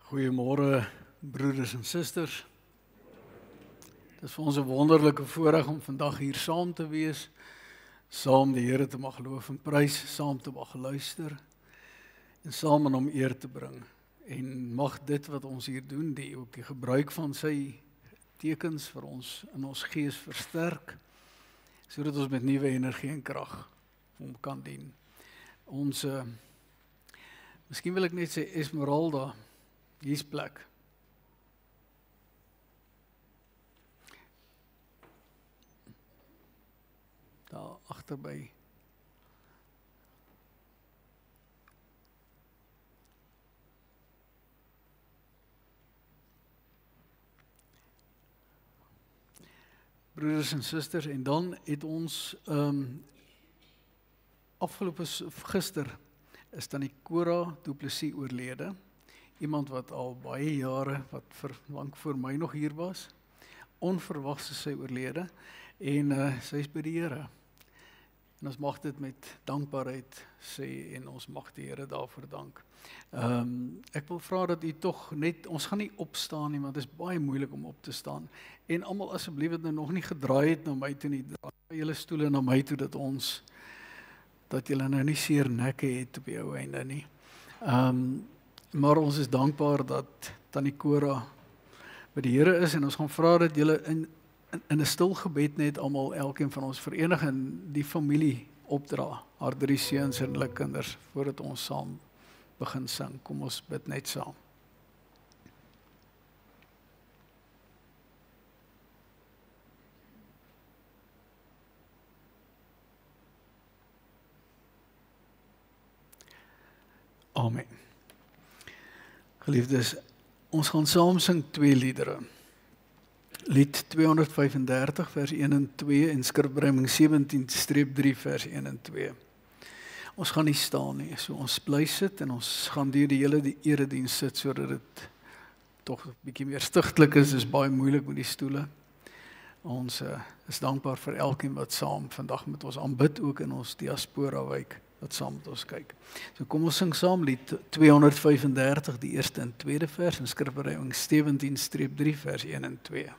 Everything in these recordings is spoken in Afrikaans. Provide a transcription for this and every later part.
Goeiemôre broeders en susters. Het is vir ons 'n wonderlike voorreg om vandag hier saam te wees, saam die Here te mag loof en prys, saam te mag luister en saam aan hom eer te bring. En mag dit wat ons hier doen, ook die gebruik van sy tekens vir ons in ons gees versterk, sodat ons met nuwe energie en krag hom kan dien. Ons miskien wil ek net sê Esmeralda, hier's plek. Daar agterby. Broeders en susters, en dan het ons afgelope gister is dan die Cora Du Plessis oorlede. Iemand wat al baie jare, wat lang voor my nog hier was, onverwags is sy oorlede, en sy is by die Here. En ons mag dit met dankbaarheid sê, en ons mag die Here daarvoor dank. Ek wil vra dat u tog net, ons gaan nie opstaan nie, want het is baie moeilik om op te staan. En almal asseblief wat nou nog nie gedraai het na my toe nie, draai julle stoele na my toe, dat julle nou nie seer nekke het op jou einde nie. Maar ons is dankbaar dat Tannie Cora by die Here is, en ons gaan vra dat julle in 'n stil gebed net almal, elkeen van ons verenig en die familie opdra, haar 3 seuns en hulle kinders, voordat ons saam begin sing. Kom ons bid net saam. Amen. Geliefdes, ons gaan saam sing 2 liedere. Lied 235 vers 1 en 2 en skrifbrenging 17-3 vers 1 en 2. Ons gaan nie staan nie, so ons bly sit en ons gaan deur die hele erediens sit, sodat dit tog 'n bietjie meer stigtelik is. Dit is baie moeilik met die stoele. Ons is dankbaar vir elkeen wat saam vandag met ons aanbid, ook in ons diaspora wijk, wat saam met ons kyk. So kom ons sing saam lied 235, die eerste en tweede vers, en skrifbrenging 17-3 vers 1 en 2.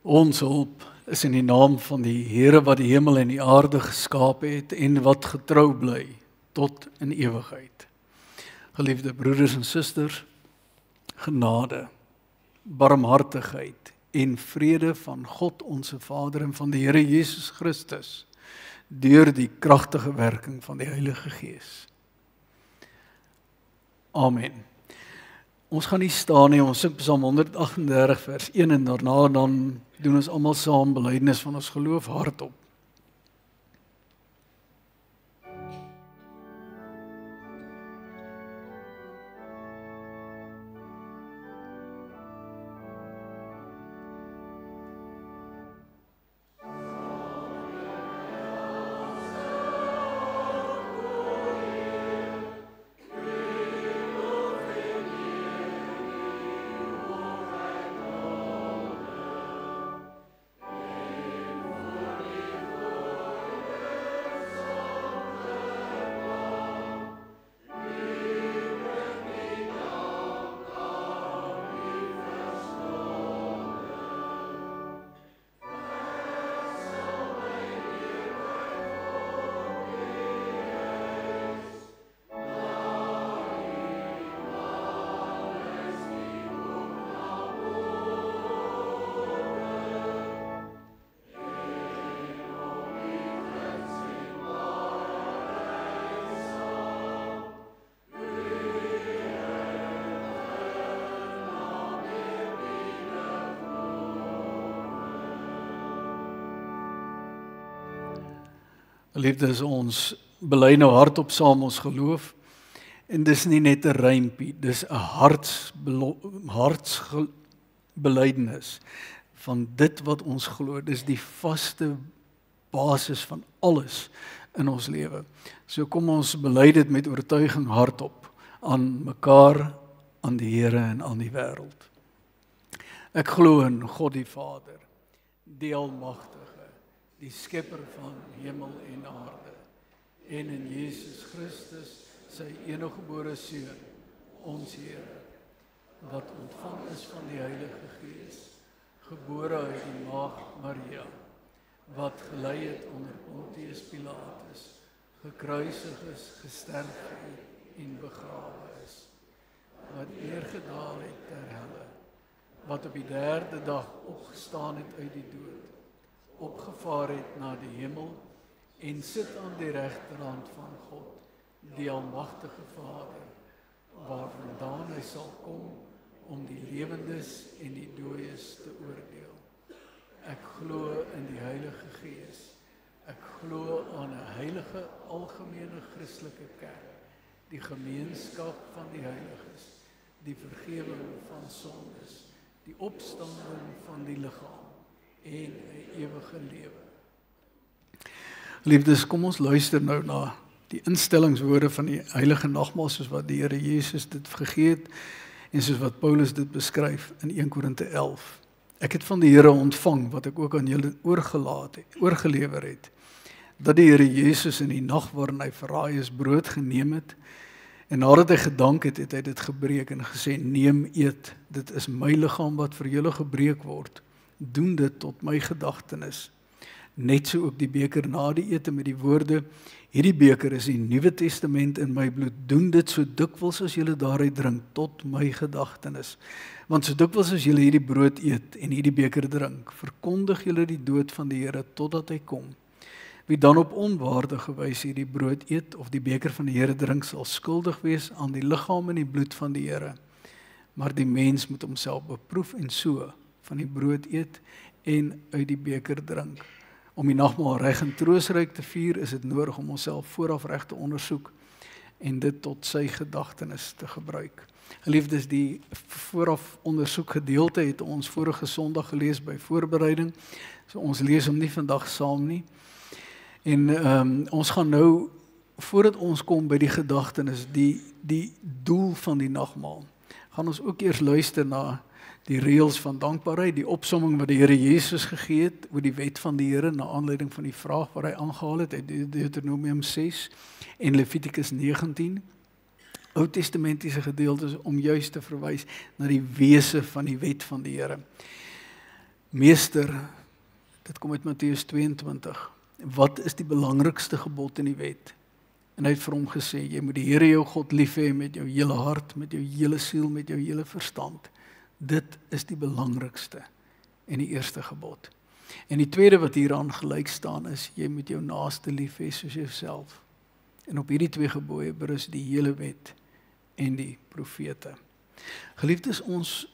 Ons hulp is in die naam van die Here wat die hemel en die aarde geskaap het en wat getrou bly tot in ewigheid. Geliefde broeders en susters, genade, barmhartigheid en vrede van God ons Vader en van die Here Jesus Christus deur die kragtige werking van die Heilige Gees. Amen. Ons gaan nie staan nie, ons sing Psalm 138 vers 1 en daarna dan doen ons almal saam belydenis van ons geloof hardop. Liefdes, ons bely nou hardop saam ons geloof, en dis nie net 'n rympie, dis 'n hartsbelydenis van dit wat ons glo, dis die vaste basis van alles in ons lewe. So kom ons bely dit met oortuiging hardop, aan mekaar, aan die Here en aan die wêreld. Ek glo in God die Vader, die Almagtige, die skepper van hemel en aarde, en in Jesus Christus, sy eniggebore Seun, ons Here, wat ontvang is van die Heilige Gees, gebore uit die maagd Maria, wat gelei het onder Pontius Pilatus, gekruisig is, gesterf en begrawe is, wat neergedaal het ter helle, wat op die 3de dag opgestaan het uit die dood, opgevaar het na die hemel en sit aan die regterhand van God, die Almagtige Vader, waarvandaan hy sal kom om die lewendes en die dooies te oordeel. Ek glo in die Heilige Gees. Ek glo aan 'n heilige algemene Christelike kerk, die gemeenskap van die heiliges, die vergifnis van sondes, die opstanding van die liggaam en 'n ewige lewe. Liefdes, kom ons luister nou na die instellingswoorde van die heilige nagmaal, soos wat die Here Jesus dit gegee het en soos wat Paulus dit beskryf in 1 Korinte 11. Ek het van die Here ontvang wat ek ook aan julle oorgelewer het, dat die Here Jesus in die nag waarin hy verraai is, brood geneem het, en nadat hy gedank het, het hy dit gebreek en gesê: neem, eet, dit is my liggaam wat vir julle gebreek word. Doen dit tot my gedagtenis. Net so ook die beker na die ete met die woorde: hierdie beker is die Nuwe Testament in my bloed. Doen dit so dikwels as julle daaruit drink, tot my gedagtenis. Want so dikwels as julle hierdie brood eet en hierdie beker drink, verkondig julle die dood van die Here totdat hy kom. Wie dan op onwaardige wyse hierdie brood eet of die beker van die Here drink, sal skuldig wees aan die liggaam en die bloed van die Here. Maar die mens moet homself beproef en so van die brood eet en uit die beker drink. Om die nagmaal reg en troostryk te vier, is dit nodig om onsself vooraf reg te ondersoek en dit tot sy gedagtenis te gebruik. Geliefdes, die vooraf ondersoek gedeelte het ons vorige Sondag gelees by voorbereiding, so ons lees hom nie vandag saam nie. En ons gaan nou, voordat ons kom by die gedagtenis, die doel van die nagmaal, gaan ons ook eers luister na die reëls van dankbaarheid, die opsomming wat die Here Jesus gegee het oor die wet van die Here na aanleiding van die vraag wat hy aangehaal het uit Deuteronomium 6 en Levitikus 19. Oud-testamentiese gedeeltes om juist te verwys na die wese van die wet van die Here. Meester, dit kom uit Matteus 22, wat is die belangrikste gebod in die wet? En hy het vir hom gesê, jy moet die Here jou God lief hê met jou hele hart, met jou hele siel, met jou hele verstand. Dit is die belangrikste en die eerste gebod. En die tweede wat hieraan gelyk staan is, jy moet jou naaste lief hê soos jouself. En op hierdie twee gebooie berus die hele wet en die profete. Geliefdes, ons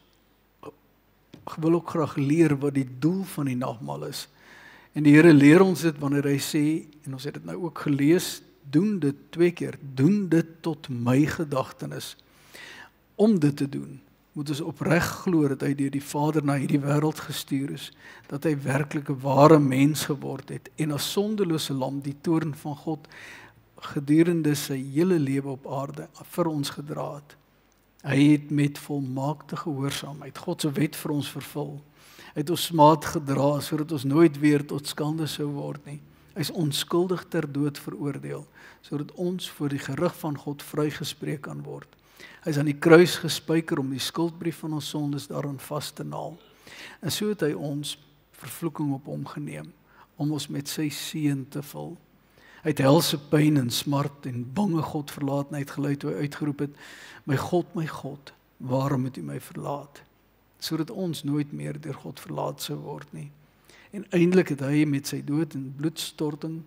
wil ook graag leer wat die doel van die nagmaal is. En die Here leer ons dit wanneer hy sê, en ons het dit nou ook gelees, doen dit 2 keer, doen dit tot my gedagtenis. Om dit te doen, moet ons opreg glo dat hy deur die Vader na hierdie wêreld gestuur is, dat hy werklik 'n ware mens geword het, en as sondelose lam die toorn van God gedurende sy hele lewe op aarde vir ons gedra het. Hy het met volmaakte gehoorsaamheid God se wet vir ons vervul. Hy het ons smaad gedra, sodat ons nooit weer tot skande sou word nie. Hy is onskuldig ter dood veroordeel, sodat ons voor die gerig van God vrygespreek kan word. Hy is aan die kruis gespyker om die skuldbrief van ons sondes daarin vas te naal. En so het hy ons vervloeking op hom geneem, om ons met sy seën te vul. Hy het helse pyn en smart en bange God verlatenheid gely toe hy uitgeroep het, my God, waarom het u my verlaat? Sodat ons nooit meer deur God verlaat sou word nie. En eintlik het hy met sy dood en bloedstorting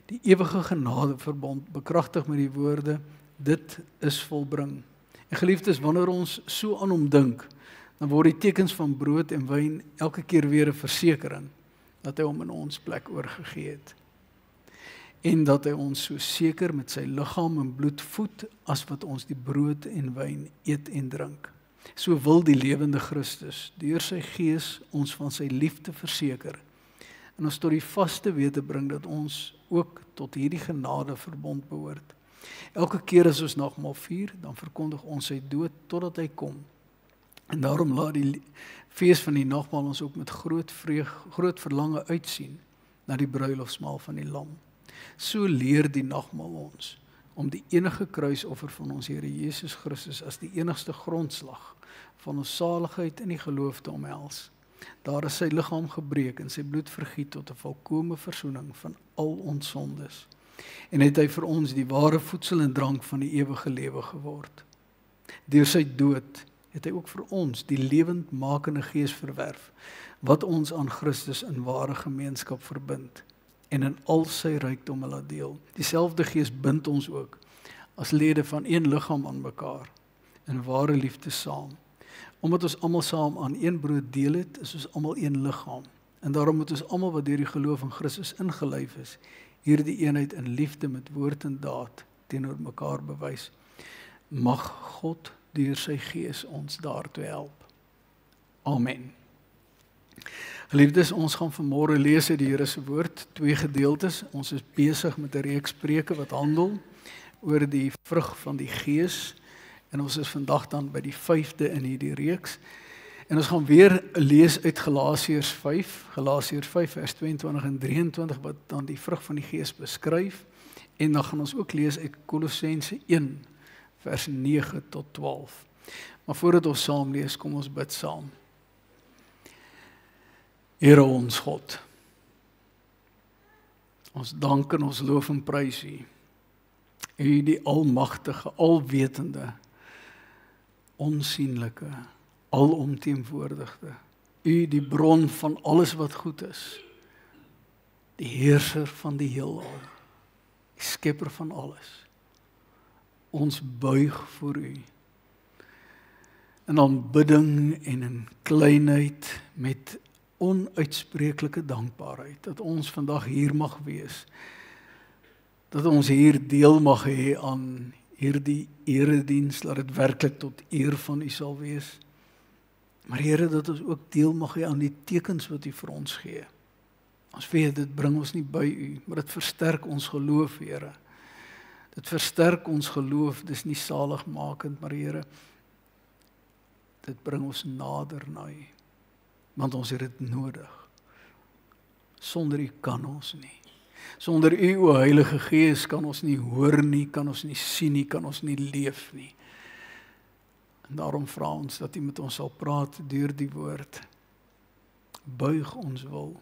die ewige genadeverbond bekragtig met die woorde, dit is volbring. En geliefdes, wanneer ons so aan hom dink, dan word die tekens van brood en wyn elke keer weer 'n versekering dat hy hom in ons plek oorgegee het. En dat hy ons so seker met sy liggaam en bloed voed as wat ons die brood en wyn eet en drink. So wil die lewende Christus deur sy gees ons van sy liefde verseker en ons tot die vaste wete bring dat ons ook tot hierdie genadeverbond behoort. Elke keer as ons nagmaal vier, dan verkondig ons sy dood totdat hy kom. En daarom laat die fees van die nagmaal ons ook met groot verlange uitsien na die bruilofsmaal van die lam. So leer die nagmaal ons om die enige kruisoffer van ons Here Jesus Christus as die enigste grondslag van ons saligheid in die geloof te omhels. Daar is sy liggaam gebreek en sy bloed vergiet tot 'n volkome versoening van al ons sondes. En het hy vir ons die ware voedsel en drank van die ewige lewe geword. Deur sy dood het hy ook vir ons die lewendmakende Gees verwerf, wat ons aan Christus in ware gemeenskap verbind en in al sy rykdomme laat deel. Dieselfde Gees bind ons ook as lede van een liggaam aan mekaar in ware liefde saam. Omdat ons almal saam aan een brood deel het, is ons almal een liggaam. En daarom moet ons almal wat deur die geloof in Christus ingelyf is, hierdie eenheid in liefde met woord en daad teenoor mekaar bewys. Mag God deur sy Gees ons daartoe help. Amen. Geliefdes, ons gaan vanmôre lees uit die Here se woord, 2 gedeeltes. Ons is besig met 'n reeks preke wat handel oor die vrug van die Gees. En ons is vandag dan by die 5de in hierdie reeks. En ons gaan weer lees uit Galasiërs 5 vers 22 en 23, wat dan die vrug van die Gees beskryf. En dan gaan ons ook lees uit Kolossense 1 vers 9 tot 12. Maar voordat ons saam lees, kom ons bid saam. Here ons God, ons dank en ons loof en prys U. U die almagtige, alwetende, onsienlike, alomteenwoordigde. U die bron van alles wat goed is. Die heerser van die heelal. Die skepper van alles. Ons buig voor U. In aanbidding en in kleinheid met onuitspreeklike dankbaarheid, dat ons vandag hier mag wees, dat ons hier deel mag hê aan hierdie erediens, dat dit werklik tot eer van U sal wees. Maar Here, dat ons ook deel mag hê aan die tekens wat U vir ons gee. Ons weet, dit bring ons nie by U, maar dit versterk ons geloof, Here. Dit versterk ons geloof, dis nie saligmakend, maar Here, dit bring ons nader na U. Want ons het dit nodig. Sonder U kan ons nie. Sonder U, o Heilige Gees, kan ons nie hoor nie, kan ons nie sien nie, kan ons nie leef nie. En daarom vra ons dat U met ons sal praat deur die woord. buig ons wil.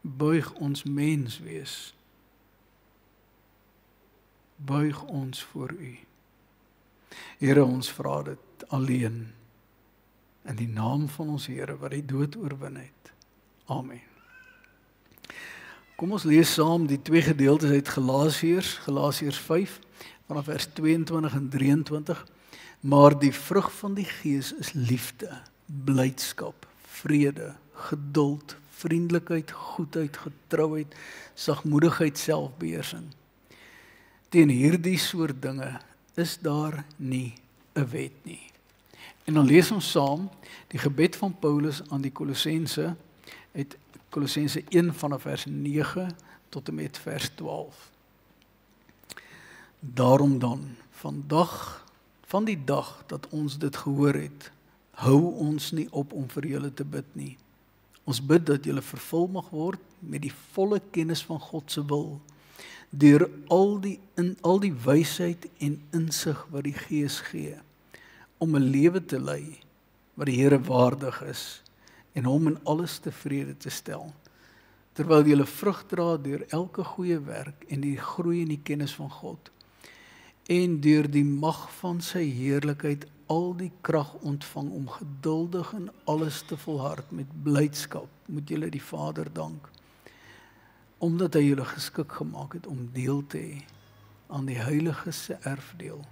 Buig ons mens wees. Buig ons voor U. Here, ons vra dit alleen in die naam van ons Here wat die dood oorwin het. Amen. Kom ons lees saam die twee gedeeltes uit Galasiërs 5, vanaf vers 22 en 23. Maar die vrug van die Gees is liefde, blydskap, vrede, geduld, vriendelikheid, goedheid, getrouheid, sagmoedigheid, selfbeheersing. Teen hierdie soort dinge is daar nie 'n wet nie. En dan lees ons saam die gebed van Paulus aan die Kolossense uit Kolossense 1 vanaf vers 9 tot en met vers 12. Daarom dan, van die dag dat ons dit gehoor het, hou ons nie op om vir julle te bid nie. Ons bid dat julle vervul mag word met die volle kennis van God se wil, deur al die wysheid en insig wat die Gees gee, om 'n lewe te lei wat die Here waardig is en hom in alles tevrede te stel, terwyl julle vrug dra deur elke goeie werk en die groei in die kennis van God, en deur die mag van sy heerlikheid al die krag ontvang om geduldig in alles te volhard met blydskap, moet julle die Vader dank, omdat hy julle geskik gemaak het om deel te hê aan die Heiliges se erfdeel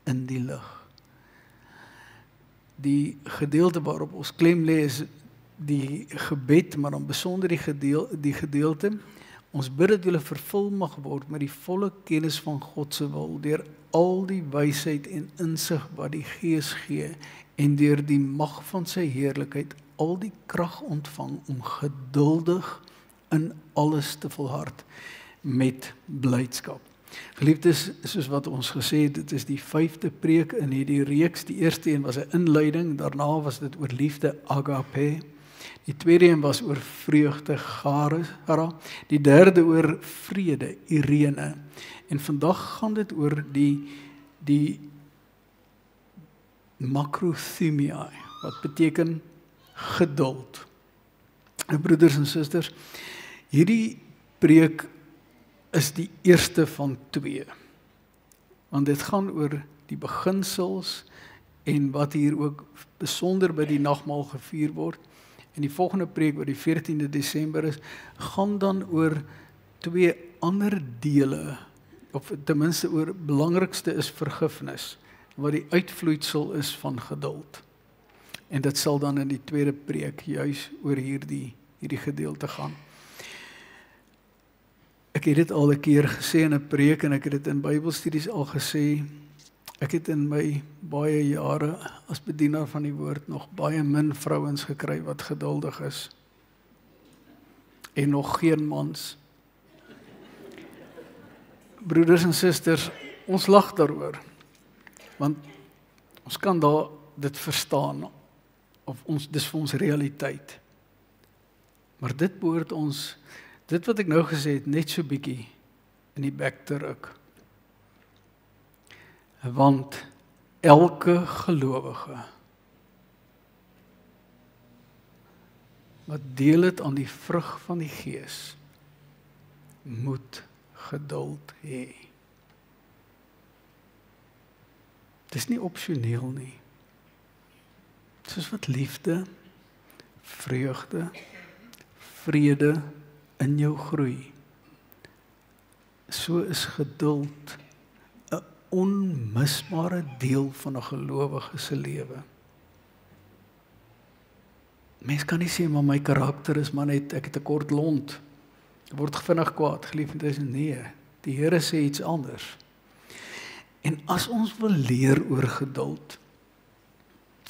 in die lig. Die gedeelte waarop ons klem lê is die gebed, maar dan besonder die gedeelte, ons bid dat julle vervul mag word met die volle kennis van God se wil, deur al die wysheid en insig wat die Gees gee, en deur die mag van sy heerlikheid al die krag ontvang om geduldig in alles te volhard met blydskap. Geliefdes, soos wat ons gesê het, dit is die 5de preek in hierdie reeks. Die eerste een was 'n inleiding, daarna was dit oor liefde, agape. Die tweede een was oor vreugde, chara. Die derde oor vrede, irene. En vandag gaan dit oor die makrothumia, wat beteken geduld. En broeders en susters, hierdie preek is die eerste van 2. Want dit gaan oor die beginsels en wat hier ook besonder by die nagmaal gevier word. En die volgende preek wat die 14de Desember is, gaan dan oor 2 ander dele, of ten minste oor belangrikste is vergifnis, wat die uitvloeisel is van geduld. En dit sal dan in die tweede preek juis oor hierdie gedeelte gaan. Ek het dit al 'n keer gesê in 'n preek en ek het dit in Bybelstudies al gesê. Ek het in my baie jare as bedienaar van die woord nog baie min vrouens gekry wat geduldig is. En nog geen mans. Broeders en susters, ons lag daaroor. Want ons kan dit verstaan, of dis vir ons realiteit. Maar dit behoort ons, dit wat ek nou gesê het, net so bietjie in die bek te ruk. Want elke gelowige wat deel het aan die vrug van die Gees, moet geduld hê. Dit is nie opsioneel nie. Soos wat liefde, vreugde, vrede in jou groei, so is geduld 'n onmisbare deel van 'n gelowige se lewe. Mens kan nie sê, maar my karakter is maar net, ek het 'n kort lont, ek word vinnig kwaad, geliefdes, nee, die Here sê iets anders. En as ons wil leer oor geduld,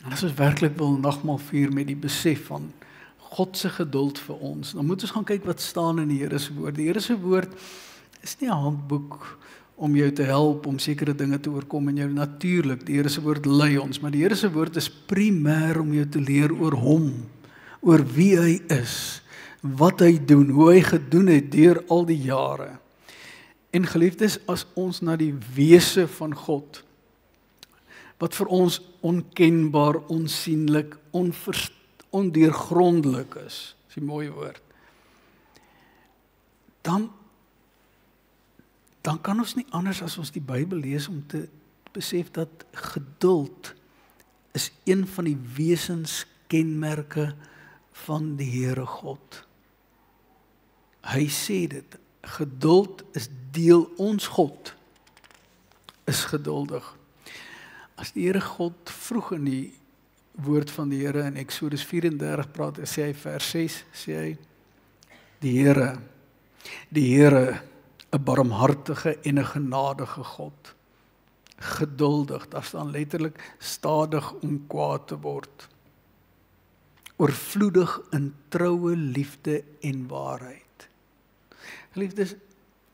en as ons werklik wil nagmaal vier met die besef van God se geduld vir ons, dan moet ons gaan kyk wat staan in die Here se woord. Die Here se woord is nie 'n handboek om jou te help om sekere dinge te oorkom en jou natuurlik, die Here se woord lei ons, maar die Here se woord is primêr om jou te leer oor hom, oor wie hy is, wat hy doen, hoe hy gedoen het deur al die jare. En geliefdes, as ons na die wese van God, wat vir ons onkenbaar, onsienlik, ondeurgrondelik is die mooie woord, dan kan ons nie anders as ons die Bybel lees om te besef dat geduld is een van die wesenskenmerke van die Here God. Hy sê dit, geduld is deel, ons God is geduldig. As die Here God vroeg in die woord van die Here in Eksodus 34 praat, sê hy vers 6, sê hy, die Here, 'n barmhartige en 'n genadige God, geduldig, daar staan letterlik stadig om kwaad te word, oorvloedig in troue liefde en waarheid. Geliefdes,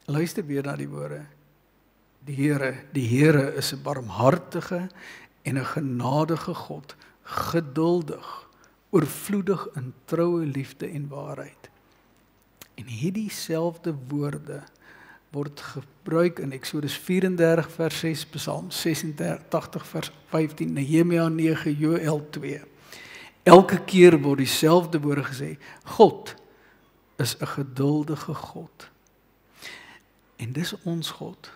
luister weer na die woorde. Die Here is 'n barmhartige en 'n genadige God, geduldig, oorvloedig in troue liefde en waarheid. En hierdie selfde woorde word gebruik in Eksodus 34 vers 6, Psalm 86 vers 15, Nehemia 9, Joël 2. Elke keer word dieselfde woorde gesê, God is 'n geduldige God. En dis ons God.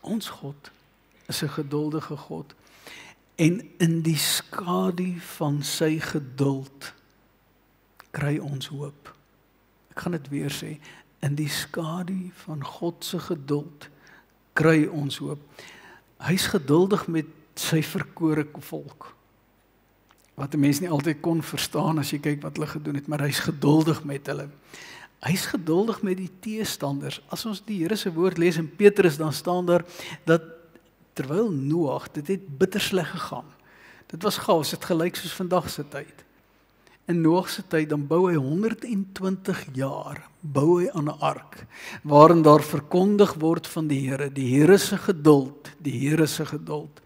Ons God is 'n geduldige God. En in die skadu van sy geduld kry ons hoop. Ek gaan dit weer sê, in die skadu van God se geduld kry ons hoop. Hy's geduldig met sy verkore volk, wat 'n mens nie altyd kon verstaan as jy kyk wat hulle gedoen het, maar hy's geduldig met hulle. Hy's geduldig met die teestanders. As ons die Here se woord lees in Petrus, dan staan daar dat terwyl Noag, dit het bitter sleg gegaan. Dit was chaos, dit gelyk soos vandag se tyd. In Noag se tyd, dan bou hy 120 jaar, bou hy aan 'n ark, waarin daar verkondig word van die Here se geduld, die Here se geduld.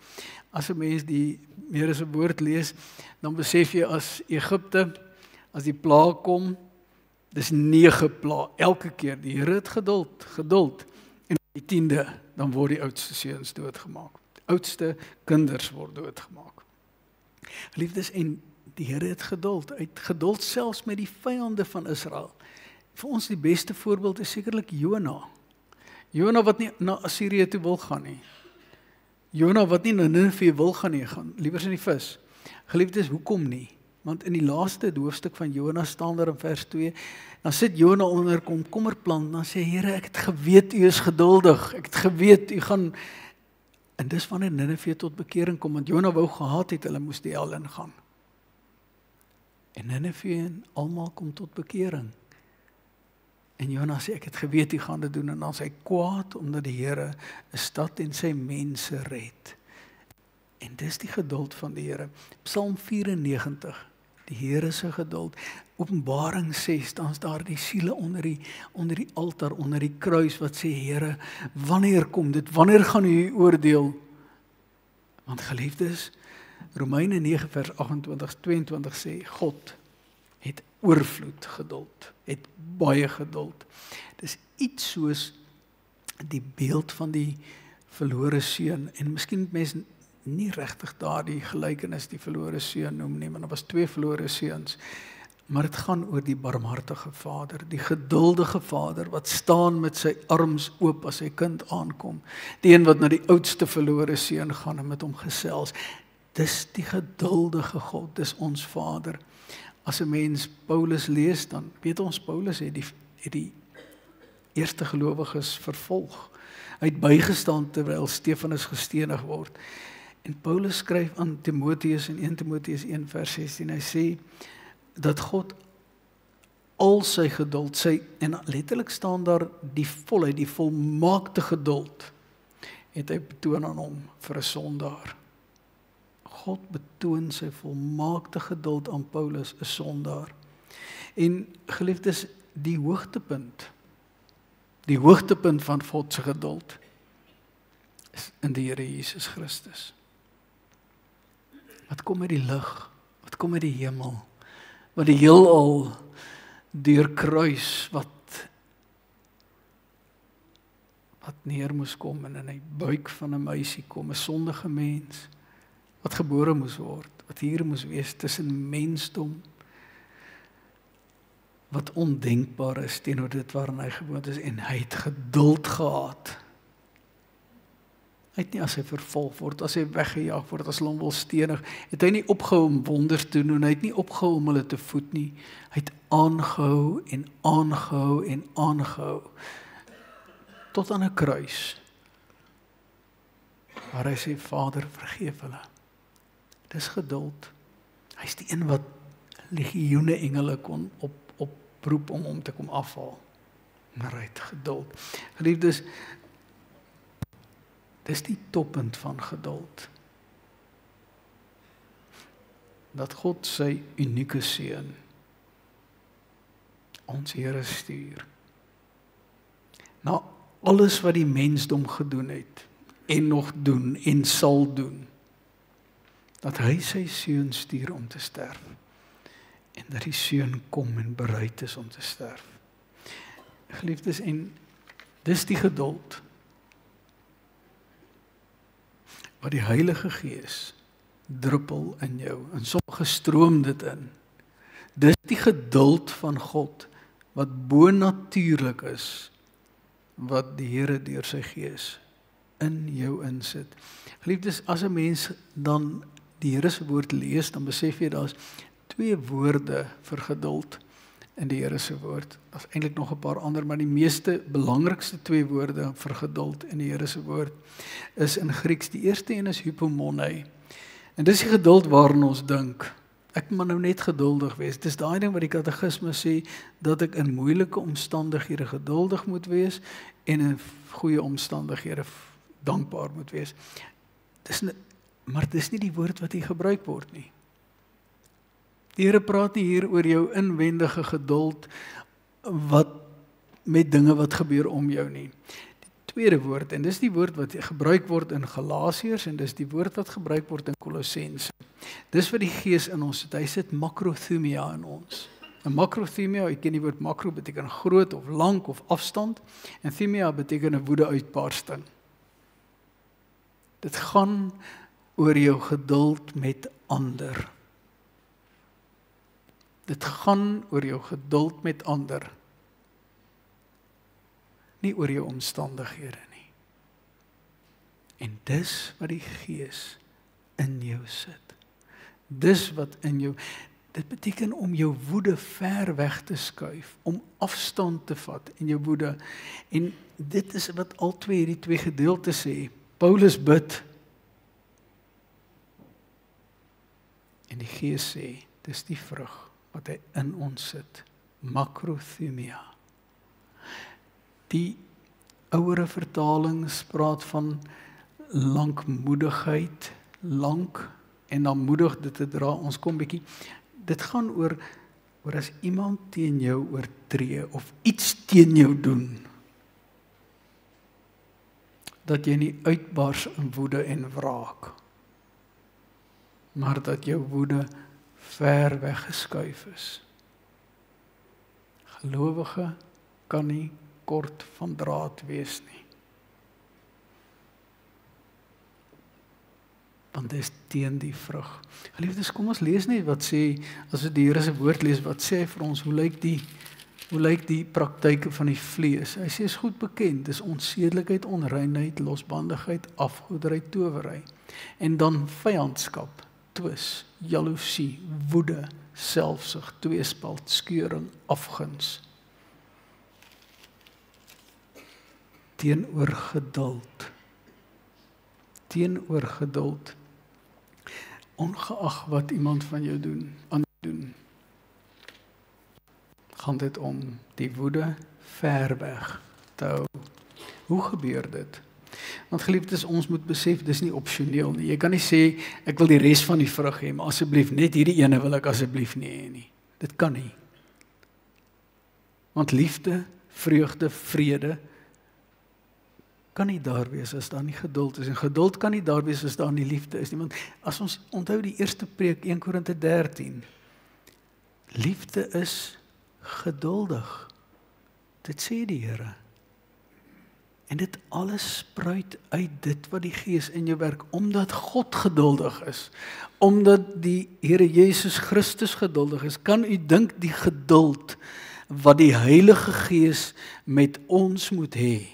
As 'n mens die Here se woord lees, dan besef jy as Egipte, as die plaag kom, dis 9 plaag, elke keer, die Here het geduld, en die 10de, dan word die oudste seuns doodgemaak. Die oudste kinders word doodgemaak. Liefdes, en die Here het geduld, hy het geduld selfs met die vyande van Israel. Vir ons die beste voorbeeld is sekerlik Jona. Jona wat nie na Assirië toe wil gaan nie. Jona wat nie na Ninive wil gaan nie, gaan liewer in die vis. Geliefdes, hoekom nie? Want in die laaste hoofstuk van Jona staan daar in vers 2, dan sit Jona onder 'n komkommerplant, dan sê Here, ek het geweet u is geduldig, ek het geweet u gaan, en dis wanneer Ninive tot bekering kom, want Jona wou gehad het, hulle moes die hel ingaan. En Ninive en almal kom tot bekering. En Jona sê, ek het geweet u gaan dit doen, en dan is hy kwaad, omdat die Here 'n stad en sy mense red. En dis die geduld van die Here. Psalm 94, die Here se geduld. Openbaring 6, dan is daar die siele onder die altaar, onder die kruis, wat sê, Here, wanneer kom dit? Wanneer gaan u oordeel? Want geliefdes, Romeine 9 vers 28, 22 sê, God het oorvloed geduld, het baie geduld. Dis iets soos die beeld van die verlore seun, en miskien mense nie regtig daardie gelykenis die verlore seun noem nie, maar daar was 2 verlore seuns, maar dit gaan oor die barmhartige Vader, die geduldige Vader, wat staan met sy arms oop as sy kind aankom, die een wat na die oudste verlore seun gaan en met hom gesels. Dis die geduldige God, dis ons Vader. As 'n mens Paulus lees, dan weet ons Paulus het die eerste gelowiges vervolg. Hy het bygestaan terwyl Stefanus gestenig word. En Paulus skryf aan Timoteus in 1 Timoteus 1 vers 16, hy sê dat God al sy geduld, en letterlik staan daar die volheid, die volmaakte geduld, het hy betoon aan hom vir 'n sondaar. God betoon sy volmaakte geduld aan Paulus, 'n sondaar. En geliefdes, die hoogtepunt van God se geduld is in die Here Jesus Christus. Wat kom uit die lig, wat kom uit die hemel, wat die heelal deurkruis, wat neer moes kom en in die buik van 'n meisie kom, 'n sondige mens, wat gebore moes word, wat hier moes wees tussen mensdom, wat ondenkbaar is teenoor dit waarin hy gewoond is, en hy het geduld gehad. Hy het nie as hy vervolg word, as hy weggejaag word, as hulle hom wil stenig, het hy nie opgehou om wonders te doen, hy het nie opgehou om hulle te voed nie, hy het aangehou en aangehou en aangehou, tot aan 'n kruis, waar hy sê, Vader, vergeef hulle. Dis geduld. Hy is die een wat legioene engele kon oproep om hom te kom afhaal. Maar hy het geduld. Geliefdes, dis die toppunt van geduld. Dat God sy unieke seun, ons Here stuur, na alles wat die mensdom gedoen het, en nog doen, en sal doen, dat hy sy seun stuur om te sterf, en dat die seun kom en bereid is om te sterf. Geliefdes, en dis die geduld, wat die Heilige Gees druppel in jou, en sommige stroom dit in. Dis die geduld van God, wat bonatuurlik is, wat die Here deur sy Gees in jou insit. Geliefdes, as 'n mens dan die Here se woord lees, dan besef jy daar's 2 woorde vir geduld in die Here se woord. Daar's eintlik nog 'n paar ander, maar die meeste belangrikste 2 woorde vir geduld in die Here se woord is in Grieks. Die eerste een is hypomone. En dis die geduld waarin ons dink, ek moet nou net geduldig wees. Dis daai ding wat die katekismes sê, dat ek in moeilike omstandighede geduldig moet wees, en in goeie omstandighede dankbaar moet wees. Maar dis nie die woord wat hier gebruik word nie. Die Here praat nie hier oor jou inwendige geduld, wat met dinge wat gebeur om jou nie. Die tweede woord, en dis die woord wat gebruik word in Galasiërs, en dis die woord wat gebruik word in Kolossense. Dis wat die Gees in ons sit. Hy sit makrothumia in ons. En makrothumia, ek ken die woord makro, beteken groot of lank of afstand, en thumia beteken 'n woede-uitbarsting. Dit gaan oor jou geduld met ander. Dit gaan oor jou geduld met ander. Nie oor jou omstandighede nie. En dis wat die Gees in jou sit. Dis wat in jou, dit beteken om jou woede ver weg te skuif, om afstand te vat in jou woede. En dit is wat al hierdie 2 gedeeltes sê. Paulus bid, en die Gees sê, dis die vrug wat hy in ons sit, makrothumia. Die ouere vertalings praat van lankmoedigheid, lank, en dan moedig dit te dra. Ons kom bietjie, dit gaan oor as iemand teen jou oortree, of iets teen jou doen, dat jy nie uitbars in woede en wraak, maar dat jou woede ver weggeskuif is. Gelowige kan nie kort van draad wees nie. Want dit is teen die vrug. Geliefdes, kom ons lees net wat sê, as ons die Here se woord lees, wat sê hy vir ons, hoe lyk die praktyke van die vlees? Hy sê, is goed bekend, dis onsedelikheid, onreinheid, losbandigheid, afgoderry, towery. En dan vyandskap, twis, jaloesie, woede, selfsug, tweespalt, skeuring, afguns. Teenoor geduld, ongeag wat iemand van jou doen, gaan dit om die woede ver weg te hou. Hoe gebeur dit? Want geliefdes, ons moet besef, dis nie opsioneel nie. Jy kan nie sê, ek wil die res van die vrug hê, maar asseblief, net hierdie ene wil ek asseblief nie hê nie. Dit kan nie. Want liefde, vreugde, vrede, kan nie daar wees as daar nie geduld is. En geduld kan nie daar wees as daar nie liefde is nie. Want as ons onthou die eerste preek, 1 Korinte 13, liefde is geduldig. Dit sê die Here. En dit alles spruit uit dit wat die Gees in jou werk, omdat God geduldig is, omdat die Here Jesus Christus geduldig is. Kan u dink die geduld wat die Heilige Gees met ons moet hê,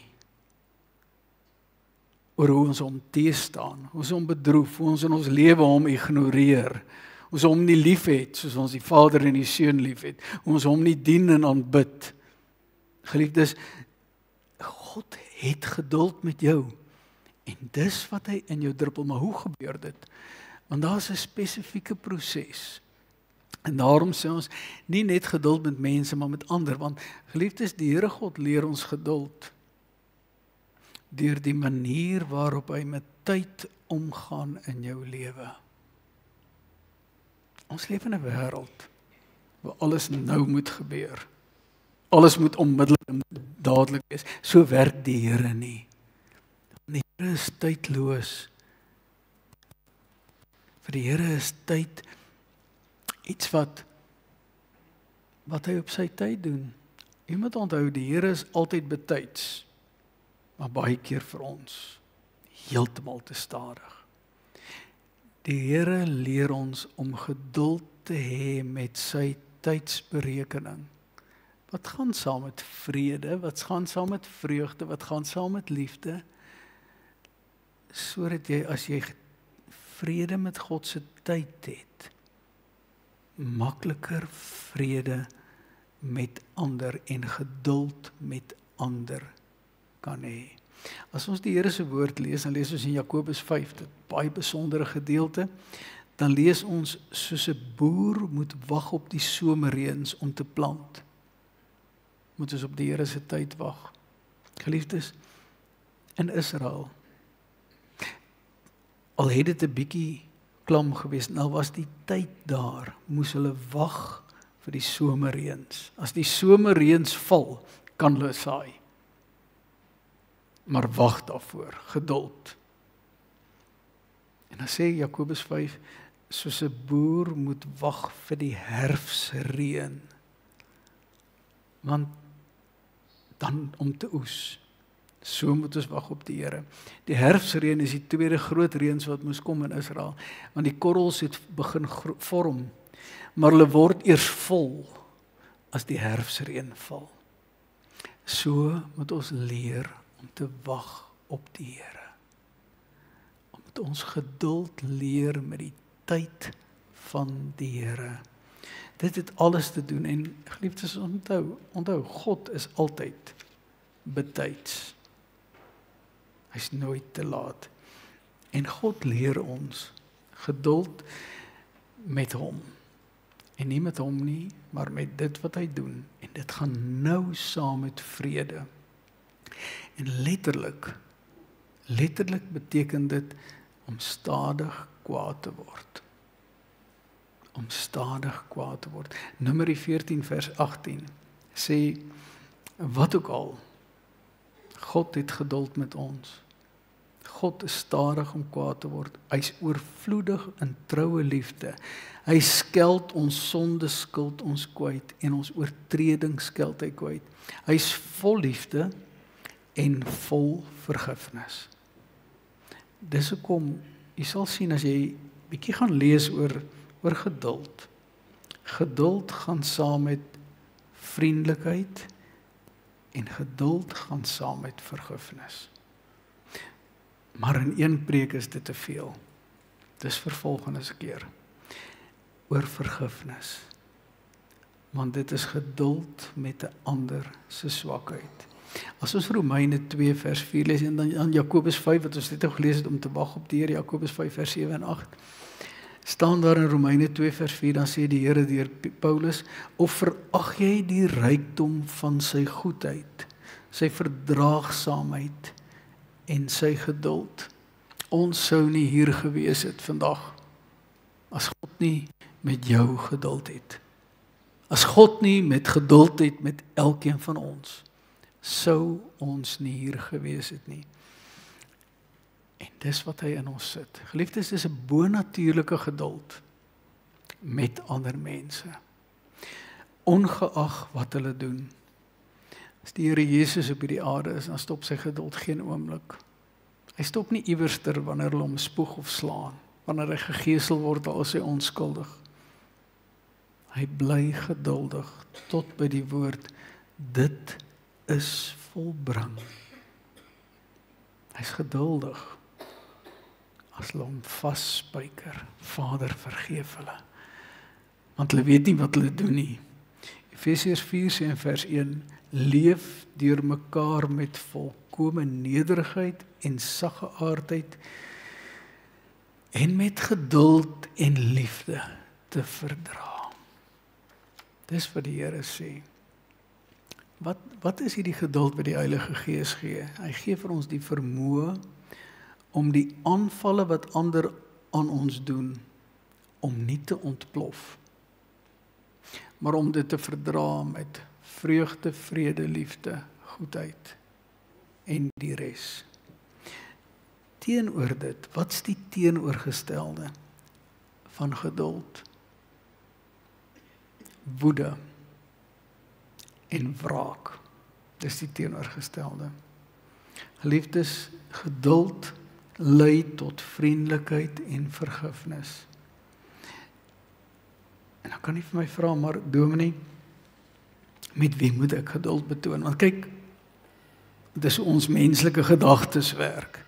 oor hoe ons hom teestaan, hoe ons hom bedroef, hoe ons in ons lewe hom ignoreer, hoe ons hom nie lief het, soos ons die Vader en die Seun lief het, hoe ons hom nie dien en aanbid. Geliefdes, God het geduld met jou, en dis wat hy in jou druppel, maar hoe gebeur dit? Want daar is 'n spesifieke proses, en daarom sê ons, nie net geduld met mense, maar met ander, want geliefdes, die Here God leer ons geduld, deur die manier waarop hy met tyd omgaan in jou lewe. Ons leef in 'n wêreld waar alles nou moet gebeur. Alles moet onmiddellik en dadelik wees. So werk die Here nie. Die Here is tydloos. Vir die Here is tyd iets wat hy op sy tyd doen. Jy moet onthou, die Here is altyd betyds, maar baie keer vir ons heeltemal te stadig. Die Here leer ons om geduld te hê met sy tydsberekening. Wat gaan saam met vrede, wat gaan saam met vreugde, wat gaan saam met liefde, sodat jy, as jy vrede met God se tyd het, makliker vrede met ander en geduld met ander kan hê. As ons die Here se woord lees, dan lees ons in Jakobus 5, dit baie besondere gedeelte, dan lees ons, soos 'n boer moet wag op die somerreëns om te plant, moet ons op die Here se tyd wag. Geliefdes, in Israel, al het dit 'n bietjie klam gewees, nou was die tyd daar, moes hulle wag vir die somerreëns. As die somerreëns val, kan hulle saai. Maar wag daarvoor, geduld. En dan sê Jakobus 5, soos 'n boer moet wag vir die herfsreën, want dan om te oes. So moet ons wag op die Here. Die herfsreën is die tweede groot reëns wat moes kom in Israel, want die korrels het begin vorm, maar hulle word eers vol as die herfsreën val. So moet ons leer om te wag op die Here. Om met ons geduld leer met die tyd van die Here. Dit het alles te doen, en geliefdes, onthou, God is altyd betyds. Hy's nooit te laat. En God leer ons geduld met hom. En nie met hom nie, maar met dit wat hy doen. En dit gaan nou saam met vrede. En letterlik beteken dit om stadig kwaad te word. Om stadig kwaad te word. Numeri 14 vers 18 sê, wat ook al, God het geduld met ons. God is stadig om kwaad te word. Hy's oorvloedig in troue liefde. Hy skeld ons sonde, skuld ons kwyt, en ons oortreding skeld hy kwyt. Hy's vol liefde en vol vergifnis. Dis hoekom, jy sal sien as jy bietjie gaan lees oor geduld. Geduld gaan saam met vriendelikheid en geduld gaan saam met vergifnis. Maar in een preek is dit te veel. Dis vir volgende keer. Oor vergifnis. Want dit is geduld met 'n ander se swakheid. As ons Romeine 2 vers 4 lees en dan Jakobus 5 wat ons net nou gelees het om te wag op die Here, Jakobus 5 vers 7 en 8. Staan daar in Romeine 2 vers 4, dan sê die Here deur Paulus, of verag jy die rykdom van sy goedheid, sy verdraagsaamheid en sy geduld. Ons sou nie hier gewees het vandag, as God nie met jou geduld het. As God nie met geduld het met elkeen van ons, sou ons nie hier gewees het nie. En dis wat hy in ons sit. Geliefdes, dis 'n bonatuurlike geduld met ander mense. Ongeag wat hulle doen. As die Here Jesus op hierdie aarde is, dan stop sy geduld geen oomblik. Hy stop nie iewerster wanneer hulle hom spoeg of slaan, wanneer hy gegeesel word, al is hy onskuldig. Hy bly geduldig tot by die woord, dit is volbring. Hy's geduldig as hulle hom vasspyker. Vader, vergeef hulle, want hulle weet nie wat hulle doen nie. Efesiërs 4 sê in vers 1, leef deur mekaar met volkome nederigheid en saggeaardheid en met geduld en liefde te verdra. Dis wat die Here sê. Wat is hierdie geduld wat die Heilige Gees gee? Hy gee vir ons die vermoë om die aanvalle wat ander aan ons doen, om nie te ontplof, maar om dit te verdra met vreugde, vrede, liefde, goedheid en die res. Teenoor dit, wat's die teenoorgestelde van geduld? Woede en wraak. Dis die teenoorgestelde. Geliefdes, geduld lei tot vriendelikheid en vergifnis. En dan kan jy vir my vra, maar dominee, met wie moet ek geduld betoon? Want kyk, dis ons menslike gedagtes werk.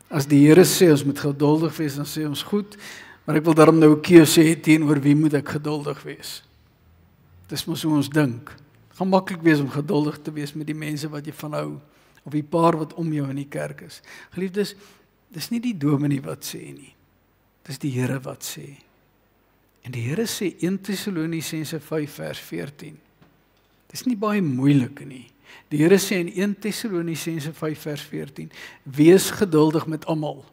As die Here sê ons moet geduldig wees, dan sê ons goed, maar ek wil daarom nou 'n keuse hê teenoor wie moet ek geduldig wees. Dis mos hoe ons dink. Het gaan maklik wees om geduldig te wees met die mense wat jy van hou, of die paar wat om jou in die kerk is. Geliefdes, dis nie die dominee wat sê nie. Dis die Here wat sê. En die Here sê 1 Tessalonisense 5 vers 14. Dis nie baie moeilik nie. Die Here sê in 1 Tessalonisense 5 vers 14, wees geduldig met almal.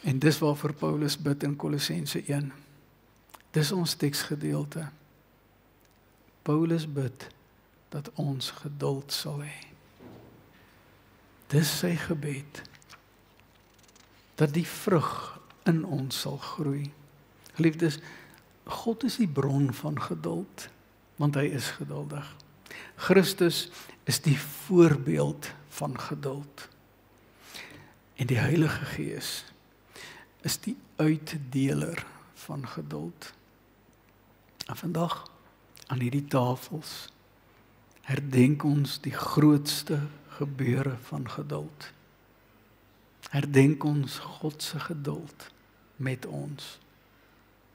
En dis waarvoor Paulus bid in Kolossense 1. Dis ons teksgedeelte. Paulus bid dat ons geduld sal hê. Dis sy gebed, dat die vrug in ons sal groei. Geliefdes, God is die bron van geduld, want hy is geduldig. Christus is die voorbeeld van geduld. En die Heilige Gees is die uitdeler van geduld. En vandag, aan hierdie tafels, herdenk ons die grootste gebeure van geduld. Herdenk ons God se geduld met ons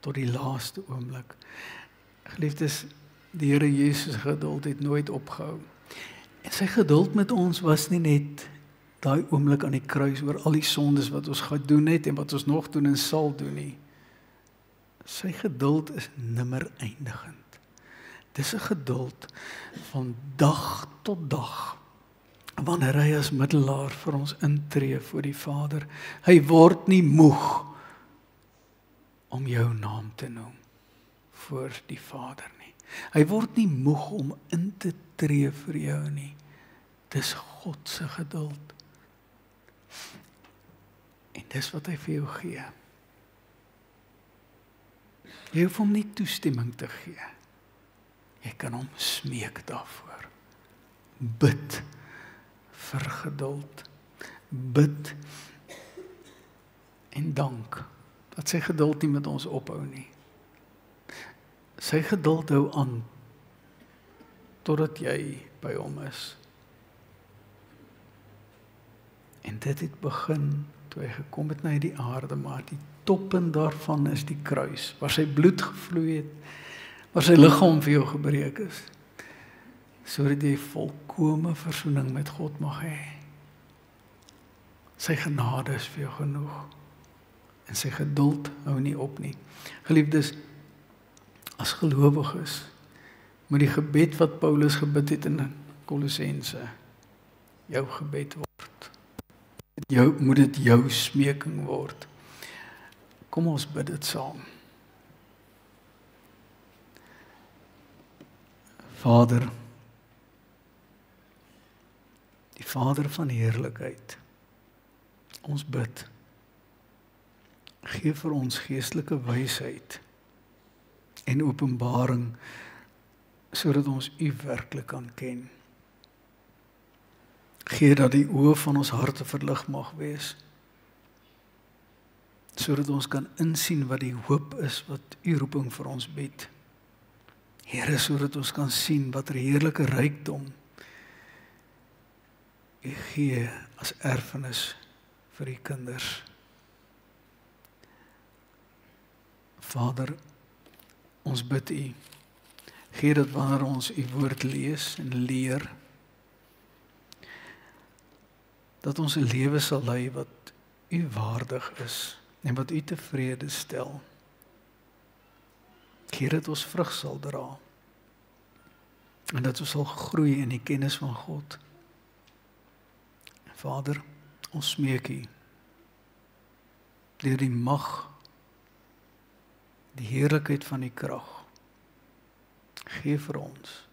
tot die laaste oomblik. Geliefdes, die Here Jesus geduld het nooit opgehou. En sy geduld met ons was nie net daai oomblik aan die kruis oor al die sondes wat ons gedoen het en wat ons nog doen en sal doen nie. Sy geduld is nimmer eindigend. Dis 'n geduld van dag tot dag, wanneer hy as middelaar vir ons intree voor die Vader. Hy word nie moeg om jou naam te noem voor die Vader nie. Hy word nie moeg om in te tree vir jou nie. Dis God se geduld. En dis wat hy vir jou gee. Jy hoef hom nie toestemming te gee. Jy kan hom smeek daarvoor. Bid vir geduld. Bid en dank dat sy geduld nie met ons ophou nie. Sy geduld hou aan totdat jy by hom is. En dit het begin toe hy gekom het na hierdie aarde, maar die toppunt daarvan is die kruis, waar sy bloed gevloei het, waar sy liggaam vir jou gebreek is, sodat jy volkome versoening met God mag hê. Sy genade is vir jou genoeg, en sy geduld hou nie op nie. Geliefdes, as gelowiges, moet die gebed wat Paulus gebid het in Kolossense, jou gebed word. Moet dit jou smeking word. Kom ons bid dit saam. Vader, die Vader van heerlikheid, ons bid, gee vir ons geestelike wysheid en openbaring, sodat ons U werklik kan ken. Gee dat die oë van ons harte verlig mag wees, sodat ons kan insien wat die hoop is wat U roeping vir ons bied. Here, sodat ons kan sien wat 'n heerlike rykdom U gee as erfenis vir U kinders. Vader, ons bid U, gee dat wanneer ons U woord lees en leer, dat ons 'n lewe sal lei wat U waardig is en wat U tevrede stel. Gee dat ons vrug sal dra en dat ons sal groei in die kennis van God. Vader, ons smeek U deur die mag, die heerlikheid van die krag. Gee vir ons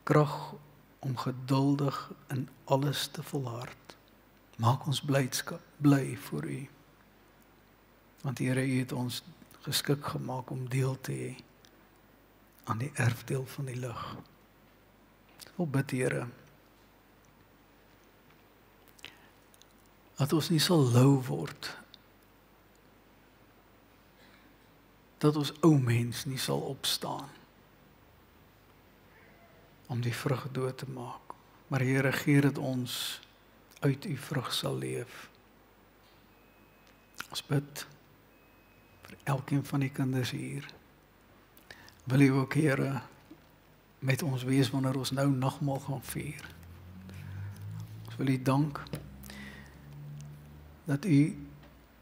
krag om geduldig in alles te volhard. Maak ons bly voor U. Want Here, U het ons geskik gemaak om deel te hê aan die erfdeel van die lig. Ek wil bid, Here, dat ons nie sal lou word, dat ons ou mens nie sal opstaan om die vrug dood te maak. Maar Here, gee dat ons uit U vrug sal leef. Ons bid vir elkeen van die kinders hier. Wil U ook, Here, met ons wees wanneer ons nou nagmaal gaan vier. Ons wil U dank dat U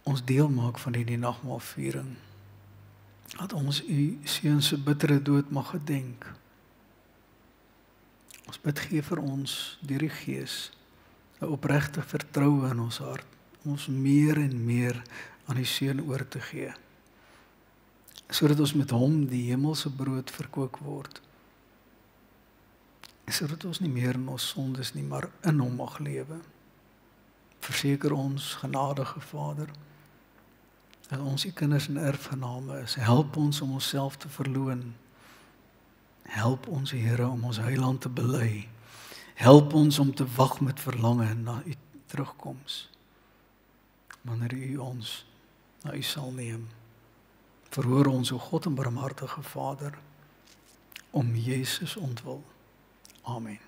ons deel maak van die nagmaalviering. Dat ons U seun se bittere dood mag gedenk. Ons bid, gee vir ons deur die Gees 'n opregte vertroue in ons hart, om ons meer en meer aan die seun oor te gee, sodat ons met hom die hemelse brood verkoop word, sodat ons nie meer in ons sondes nie, maar in hom mag lewe. Verseker ons, genadige Vader, dat ons U kinders en erfgename is. Help ons om onsself te verloon. Help ons, Here, om ons Heiland te bely. Help ons om te wag met verlange na U terugkoms, wanneer U ons na U sal neem. Verhoor ons, o God en barmhartige Vader, om Jesus ontwil. Amen.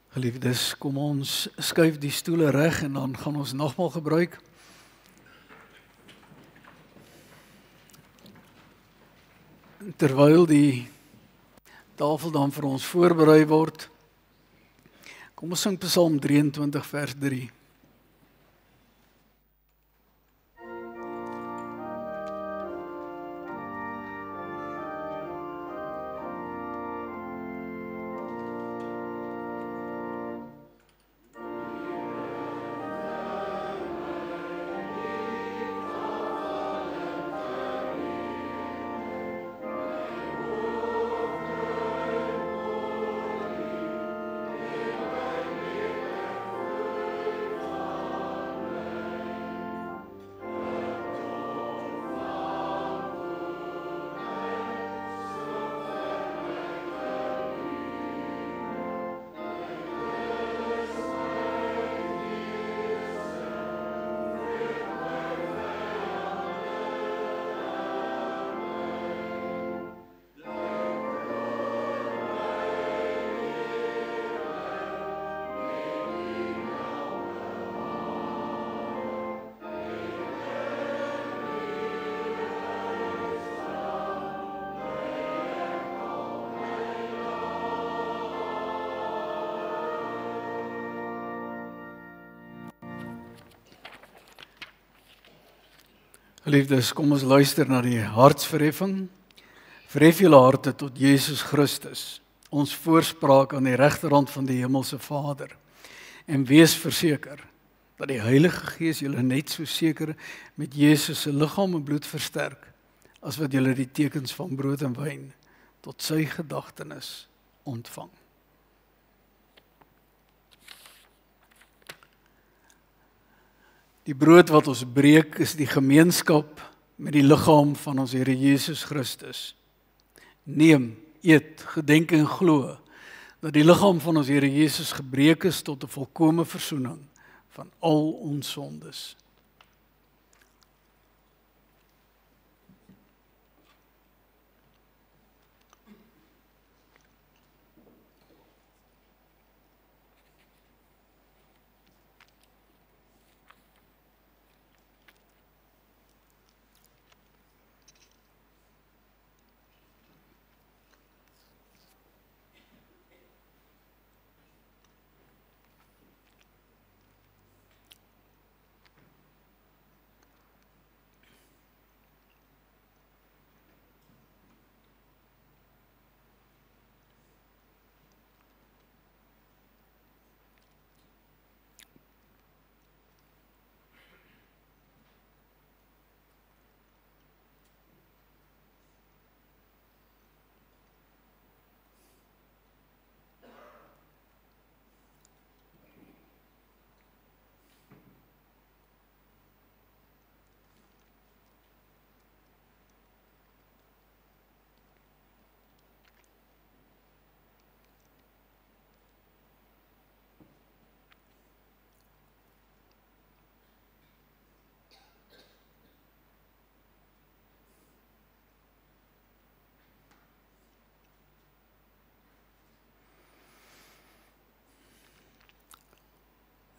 Geliefdes, kom ons skuif die stoele reg en dan gaan ons nagmaal gebruik. Terwyl die tafel dan vir ons voorberei word, kom ons sing Psalm 23 vers 3. Liefdes, kom ons luister na die hartsverheffing. Verhef julle harte tot Jesus Christus, ons voorspraak aan die regterhand van die hemelse Vader. En wees verseker dat die Heilige Gees julle net so seker met Jesus se liggaam en bloed versterk, as wat julle die tekens van brood en wyn tot sy gedagtenis ontvang. Die brood wat ons breek is die gemeenskap met die liggaam van ons Here Jesus Christus. Neem, eet, gedenk en glo dat die liggaam van ons Here Jesus gebreek is tot 'n volkomme verzoening van al ons sondes.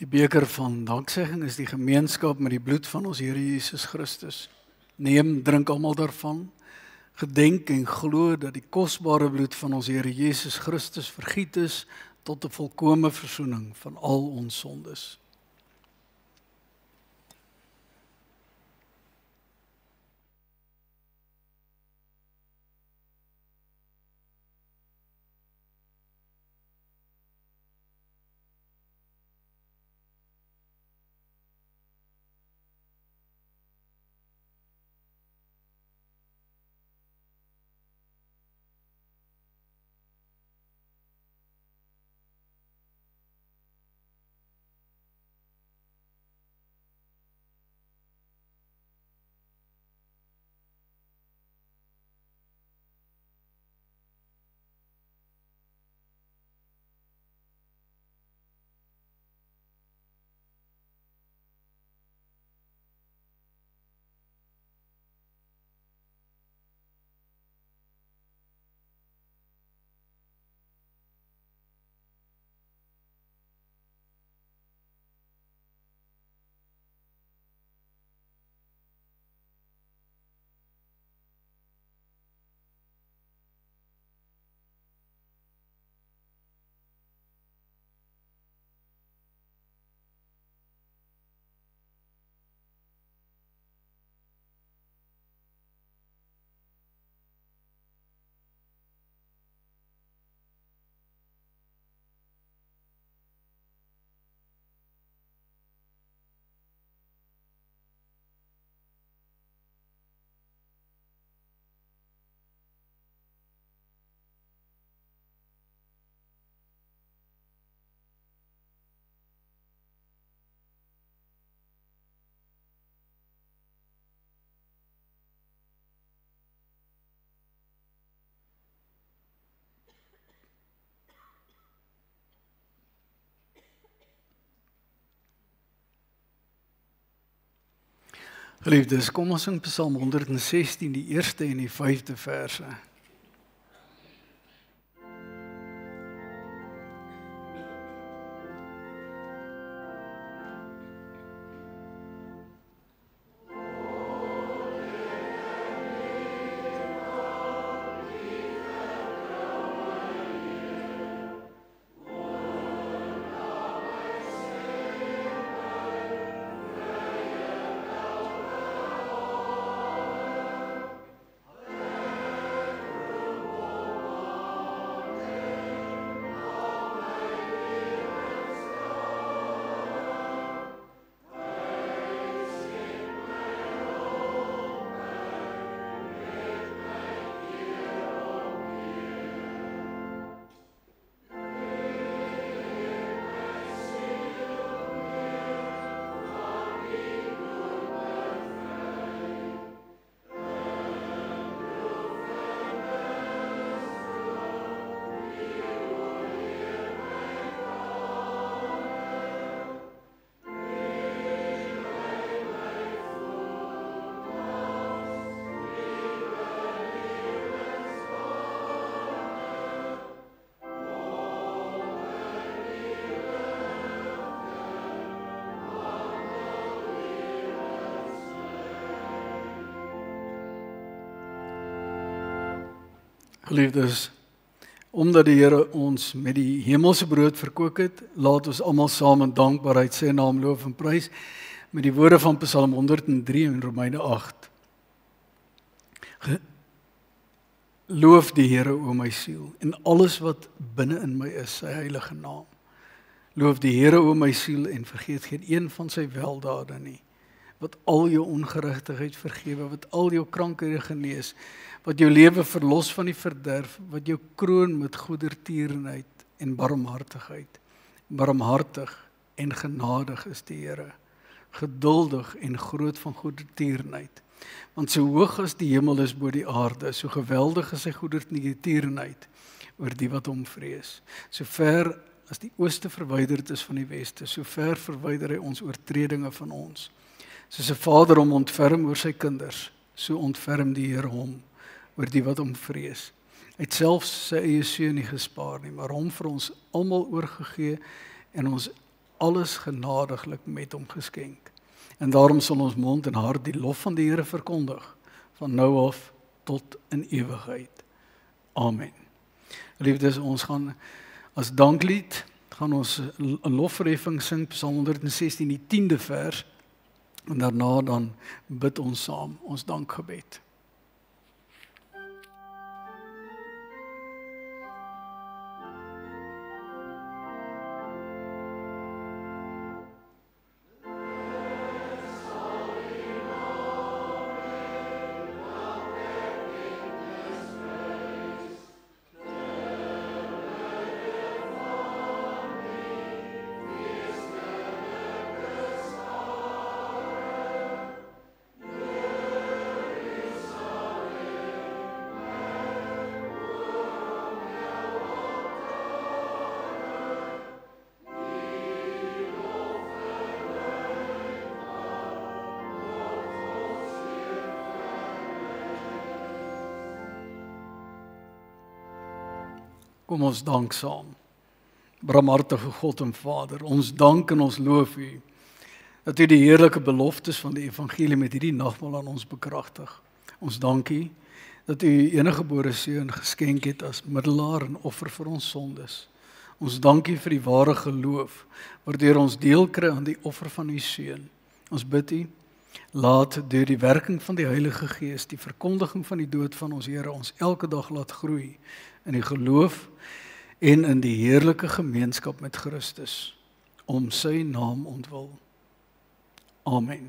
Die beker van danksegging is die gemeenskap met die bloed van ons Here Jesus Christus. Neem, drink almal daarvan. Gedenk en glo dat die kosbare bloed van ons Here Jesus Christus vergiet is tot 'n volkomme verzoening van al ons sondes. Geliefdes, kom ons sing Psalm 116, die eerste en die 5de verse. Geliefdes, omdat die Here ons met die hemelse brood verkoop het, laat ons almal saam in dankbaarheid sy naam loof en prys met die woorde van Psalm 103 en Romeine 8. Loof die Here, o my siel, en alles wat binne in my is, sy heilige naam. Loof die Here, o my siel, en vergeet geen een van sy weldade nie. Wat al jou ongeregtigheid vergewe, wat al jou krankhede genees, wat jou lewe verlos van die verderf, wat jou kroon met goedertierenheid en barmhartigheid. Barmhartig en genadig is die Here, geduldig en groot van goedertierenheid. Want so hoog as die hemel is bo die aarde, so geweldig is sy goedertierenheid oor die wat hom vrees. So ver as die ooste verwyderd is van die weste, so ver verwyder hy ons oortredinge van ons. Soos 'n vader hom ontferm oor sy kinders, so ontferm die Here hom oor die wat hom vrees. Hy het selfs sy eie seun nie gespaar nie, maar hom vir ons almal oorgegee en ons alles genadiglik met hom geskenk. En daarom sal ons mond en hart die lof van die Here verkondig, van nou af tot in ewigheid. Amen. Liefdes, ons gaan as danklied, gaan ons 'n lofverheffing sing, Psalm 116, die 10de vers, en daarna dan bid ons saam ons dankgebed. Kom ons dank saam. Barmhartige God en Vader, ons dank en ons loof U, dat U die heerlike beloftes van die evangelie met hierdie nagmaal aan ons bekragtig. Ons dank U, dat U U eniggebore seun geskenk het as middelaar en offer vir ons sondes. Ons dank U vir die ware geloof, waardeur ons deel kry aan die offer van U seun. Ons bid U, laat deur die werking van die Heilige Gees, die verkondiging van die dood van ons Here, ons elke dag laat groei in die geloof en in die heerlike gemeenskap met Christus, om sy naam ontwil. Amen.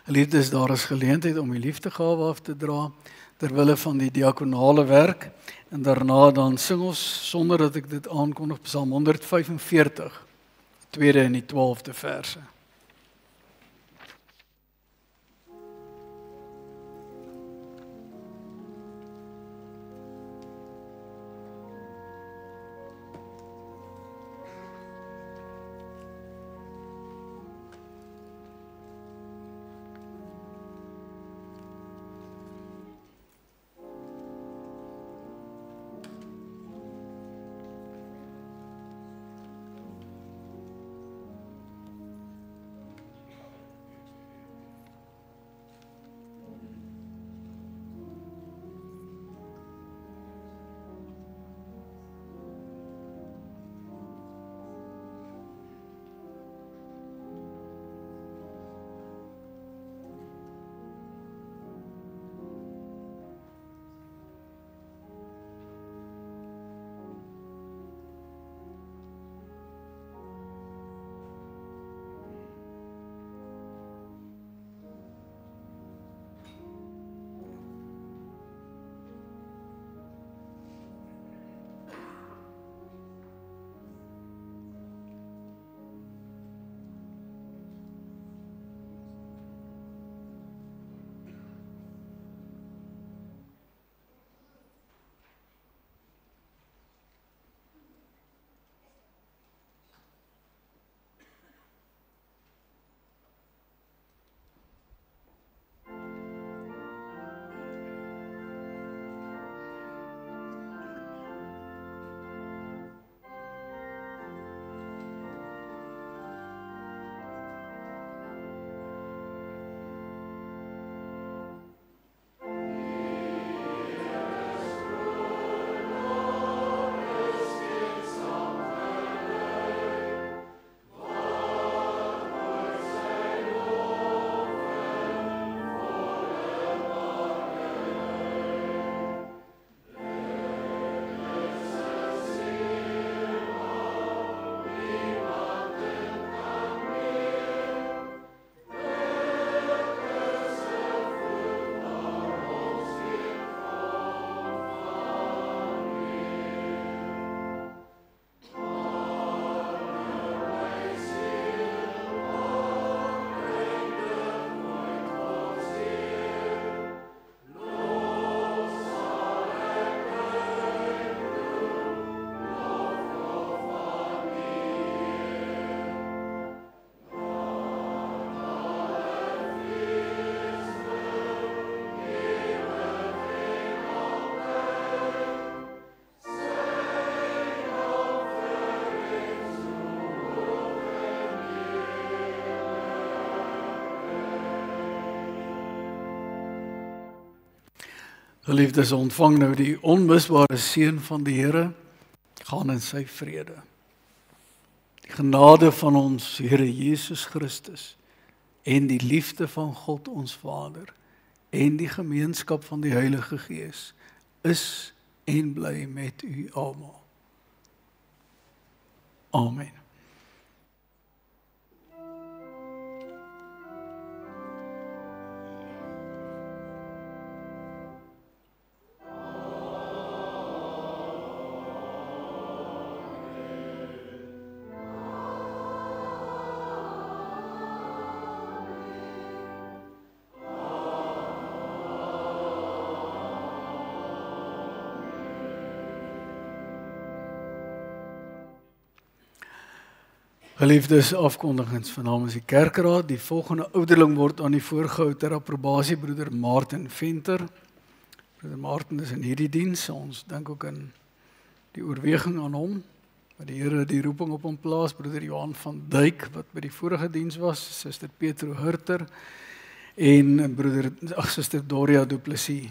Liefdes, daar is geleentheid om die liefdegawe af te dra, terwille van die diakonale werk, en daarna dan sing ons, sonder dat ek dit aankondig, Psalm 145, tweede en die 12de verse. Geliefdes, ontvang nou die onmisbare seën van die Here, gaan in sy vrede. Die genade van ons Here Jesus Christus en die liefde van God ons Vader en die gemeenskap van die Heilige Gees is en bly met u almal. Amen. Geliefdes, afkondigings van namens die Kerkraad. Die volgende ouderling word aan die voorgehou ter approbasie broeder Martin Venter. Broeder Martin is in hierdie diens. Ons dink ook in die oorweging aan hom, wat die Here die roeping op hom plaas. Broeder Johan van Dijk, wat by die vorige diens was, Suster Petro Hurter en Suster Doria Du Plessis.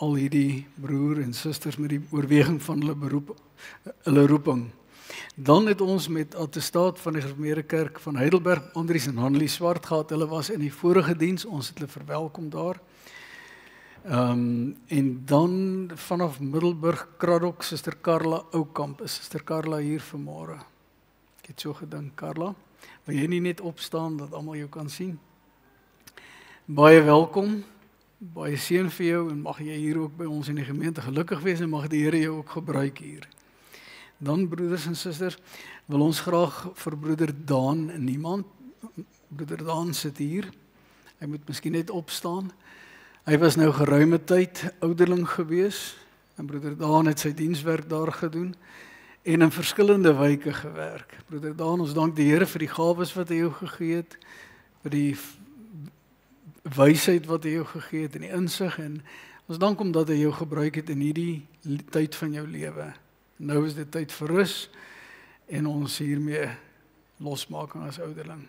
Al hierdie broer en susters met die oorweging van hulle roeping. Dan het ons met attestaat van die Gereformeerde Kerk van Heidelberg, Andries en Hanlie Swart gehad. Hulle was in die vorige diens, ons het hulle verwelkom daar. En dan vanaf Middelburg, Kraddock, Suster Carla Oukamp. Is Suster Carla hier vanmôre? Ek het so gedink, Carla, wil jy nie net opstaan, dat almal jou kan sien? Baie welkom, baie seën vir jou, en mag jy hier ook by ons in die gemeente gelukkig wees, en mag die Here jou ook gebruik hier. Dan, broeders en susters, wil ons graag vir broeder Daan niemand. Broeder Daan sit hier. Hy moet miskien net opstaan. Hy was nou geruime tyd ouderling gewees. En broeder Daan het sy dienswerk daar gedoen. En in verskillende wyke gewerk. Broeder Daan, ons dank die Here vir die gawes wat hy jou gegee het. Vir die wysheid wat hy jou gegee het en die insig. En ons dank hom dat hy jou gebruik het in hierdie tyd van jou lewe. Nou is dit tyd vir rus en ons hiermee losmaking as ouderling.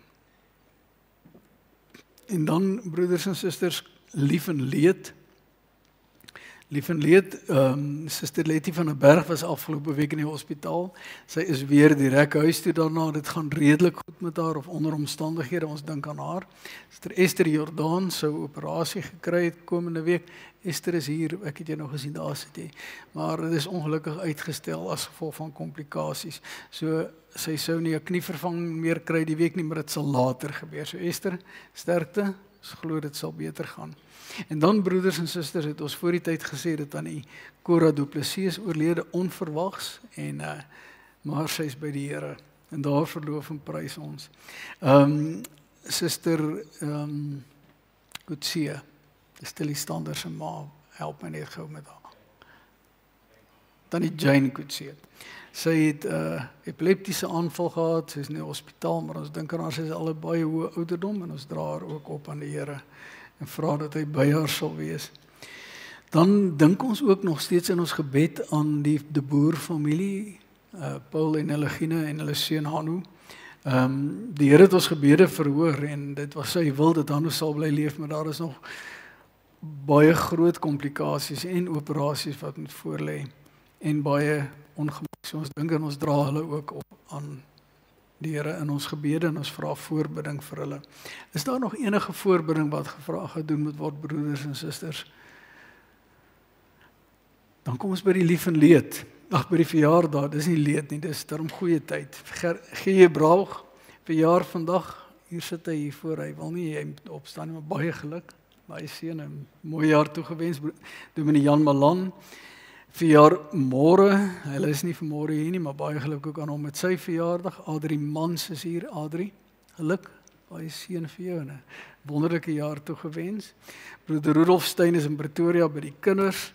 En dan, broeders en susters, lief en leed. Lief en leed, Suster Letty van der Berg was afgelope week in die hospitaal. Sy is weer direk huis toe daarna. Dit gaan redelik goed met haar of onder omstandighede, ons dink aan haar. Suster Esther Jordaan sou operasie gekry het komende week. Esther is hier, ek het jy nog gesien, daar sit jy. Maar dit is ongelukkig uitgestel as gevolg van komplikasies. So, sy sou nie 'n knievervanging meer kry die week nie, maar dit sal later gebeur. So Esther, sterkte, ons glo dit sal beter gaan. En dan, broeders en susters, het ons voor die tyd gesê dat aan die Cora Du Plessis oorlede onverwags, en maar sy is by die Here, en daar verloof en prys ons. Suster Kutsie, Stillie Stander se ma, help my net gou met haar. Tannie Jane Kutsie. Sy het epileptiese aanval gehad, sy is in die hospitaal, maar ons dink aan haar, sy is al 'n baie hoë ouderdom, en ons dra haar ook op aan die Here, en vra dat hy by haar sal wees. Dan dink ons ook nog steeds in ons gebed aan die De Boer familie, Paul en Elegine en hulle seun Hanu. Die Here het ons gebede verhoor, en dit was sy wil dat Hanu sal bly leef, maar daar is nog baie groot komplikasies en operasies wat moet voorlê, en baie ongemak. So ons dink en ons dra hulle ook op aan die Here in ons gebede, en ons vra voorbidding vir hulle. Is daar nog enige voorbidding wat gevra gedoen moet word, broeders en susters? Dan kom ons by die lief en leed. By die verjaardag, dis nie leed nie, dis daarom goeie tyd. G.J. Braug, verjaar vandag, hier sit hy hier voor, hy wil nie, hy moet opstaan, maar baie geluk, baie seën, 'n mooi jaar toegewens. Dominee Jan Malan, verjaar môre, hulle is nie vanmôre hier nie, maar baie geluk ook aan hom met sy verjaardag. Adrie Mans is hier, Adrie, geluk, baie seën vir jou, en 'n wonderlike jaar toegewens. Broeder Rudolf Steyn is in Pretoria by die kinders,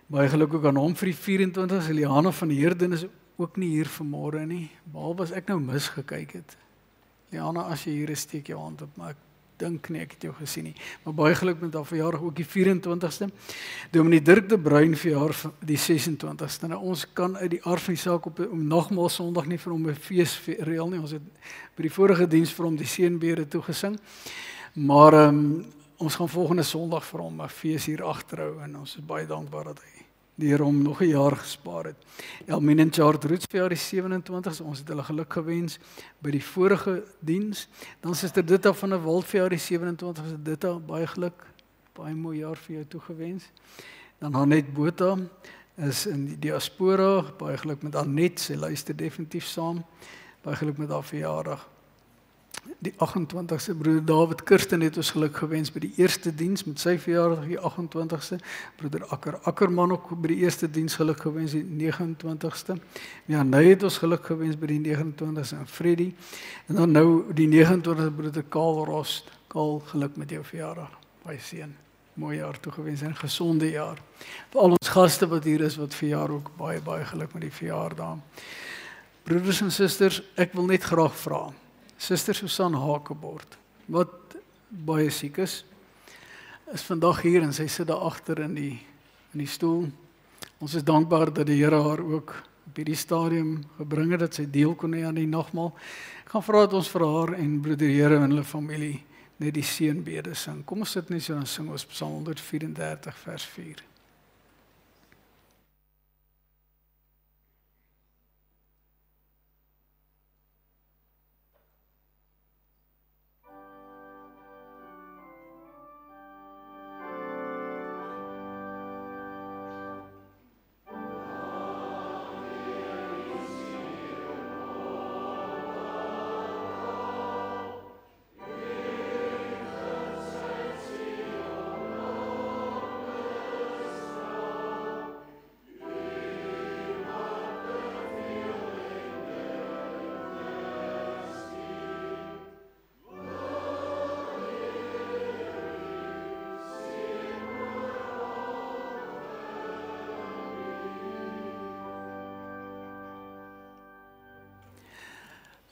baie geluk ook aan hom vir die 24. Eliana van die Heerden is ook nie hier vanmôre nie, behalwe as ek nou misgekyk het. Eliana, as jy hier is, steek jou hand op, maar ek dink nie, ek het jou gesien nie. Maar baie geluk met haar verjaardag, ook die 24ste. Dominee Dirk de Bruin verjaar die 26ste. Nou, ons kan uit die aard van die saak op nagmaal Sondag nie vir hom 'n fees reël nie. Ons het by die vorige diens vir hom die seënbede toegesing. Maar ons gaan volgende Sondag vir hom 'n fees hier agterhou en ons is baie dankbaar dat hy die Here hom nog 'n jaar gespaar het. Elmien en Charles vir jaar die 27ste, ons het hulle geluk gewens by die vorige diens. Dan Suster Ditta van der Walt vir jaar die 27ste, Ditta, baie geluk, baie mooi jaar vir jou toegewens. Dan Hanet Botha is in die diaspora, baie geluk met Anet, sy luister definitief saam, baie geluk met haar verjaardag. Die 28ste, broeder David Kirsten het ons geluk gewens by die eerste diens met sy verjaardag die 28ste. Broeder Akkerman ook by die eerste diens geluk gewens die 29ste. Ja, nou het ons geluk gewens by die 29ste en Freddy. En dan nou die 29ste broeder Karl Rost. Karl, geluk met jou verjaardag. Baie seën. Mooi jaar toegewens en gesonde jaar. Vir al ons gaste wat hier is wat verjaar ook baie geluk met die verjaardag. Broeders en susters, ek wil net graag vra. Suster Susan Hakebord, wat baie siek is vandag hier en sy sit daar agter in die stoel. Ons is dankbaar dat die Here haar ook op hierdie stadium gebring het, dat sy deel kon hê aan die nagmaal. Ek gaan vra dat ons vir haar en broeder Here en hulle familie net die seënbede sing. Kom ons sit net so en sing ons Psalm 134 vers 4.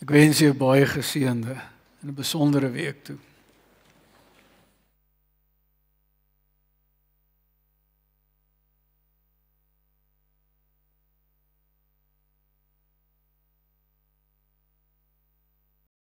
Ek wens jou baie geseënde en 'n besondere week toe.